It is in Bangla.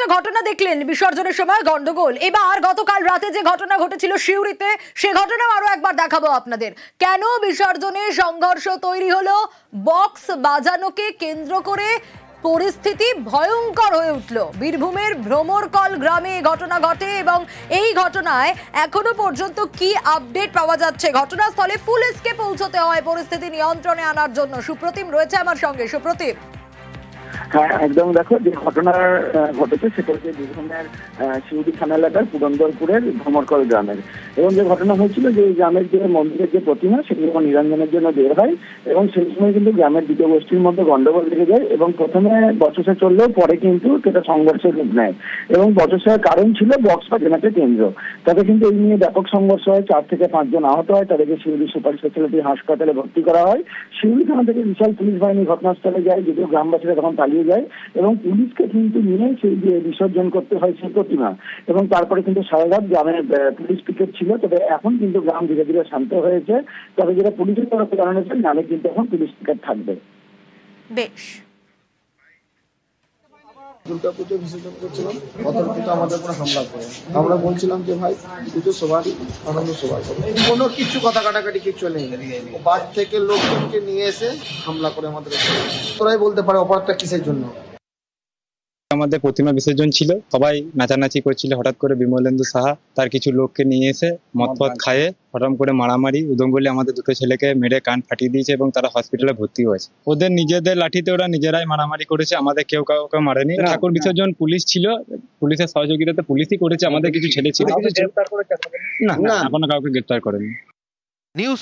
একটা ঘটনা দেখলেন বিসর্জনের সময় গন্ডগোল, এবার গতকাল রাতে যে ঘটনা ঘটেছিল সিউড়িতে সে ঘটনাও আরো একবার দেখাবো আপনাদের। কেন বিসর্জনে সংঘর্ষ তৈরি হলো, বক্স বাজানোকে কেন্দ্র করে পরিস্থিতি ভয়ঙ্কর হয়ে উঠল। বীরভূমের ভ্রমরকল গ্রামে এই ঘটনা ঘটে এবং এই ঘটনায় এখনো পর্যন্ত কি আপডেট পাওয়া যাচ্ছে? ঘটনাস্থলে পুলিশকে পৌঁছতে হয় পরিস্থিতি নিয়ন্ত্রণে আনার জন্য। সুপ্রতিম রয়েছে আমার সঙ্গে। সুপ্রতিম, হ্যাঁ, একদম। দেখো, যে ঘটনা ঘটেছে সেটা হচ্ছে বীরভূমের শিউড়ি থানা এলাকার পুরন্দরপুরের ভ্রমরকল গ্রামের। এবং যে ঘটনা হয়েছিল যে গ্রামের যে মন্দিরের যে প্রতিমা সেটি যখন নিরঞ্জনের জন্য বের হয় এবং সেই সময় কিন্তু গ্রামের দুটো গোষ্ঠীর মধ্যে গন্ডগোল লেগে যায় এবং প্রথমে বচসা চললেও পরে কিন্তু সেটা সংঘর্ষের রূপ নেয় এবং বচসার কারণ ছিল বক্স বাজানোকে কেন্দ্র। তবে কিন্তু এই নিয়ে ব্যাপক সংঘর্ষ হয়, 4 থেকে 5 জন আহত হয়, তাদেরকে শিউড়ি সুপার স্পেশালিটি হাসপাতালে ভর্তি করা হয়। শিউড়ি থানা থেকে বিশাল পুলিশ বাহিনী ঘটনাস্থলে যায়, যদিও গ্রামবাসীরা তখন পালিয়ে যায় এবং পুলিশকে কিন্তু নিয়ে সেই যে বিসর্জন করতে হয় সেই প্রতিমা। এবং তারপরে কিন্তু সারা রাত গ্রামের পুলিশ পিকেট ছিল। তবে এখন কিন্তু গ্রাম ধীরে ধীরে শান্ত হয়েছে। তবে যেটা পুলিশের তরফে জানানো হয়েছে, গ্রামে কিন্তু এখন পুলিশ পিকেট থাকবে। বেশ। দুর্গাপুজো বিসর্জন করছিলাম, অতর্কিত আমাদের উপরে হামলা করে। আমরা বলছিলাম যে ভাই পুজো সবারই আনন্দ, সবাই কোনো কিছু কথা কাটাকাটি কিছু নেই। বাদ থেকে লোকজনকে নিয়ে এসে হামলা করে আমাদের উপরে। তোরাই বলতে পারে অপরাধটা কিসের জন্য। আমাদের প্রতিমা বিসর্জন ছিল, সবাই নাচানাচি করছিল। হঠাৎ করে বিমলেন্দু সাহা তার কিছু লোককে নিয়ে এসে মদ খায়ে হঠাৎ করে মারামারি উদঙ্গলি আমাদের দুটো ছেলেকে মেরে কান ফাটিয়ে দিয়েছে এবং তারা হসপিটালে ভর্তি হয়েছে। ওদের নিজেদের লাঠিতে ওরা নিজেরাই মারামারি করেছে, আমাদের কেউ কাউকে মারেনি। ঠাকুর বিসর্জন পুলিশ ছিল, পুলিশের সহযোগিতাতে পুলিশই করেছে। আমাদের কিছু ছেলে ছিল না, এখনো কাউকে গ্রেপ্তার করেনি। নিউজ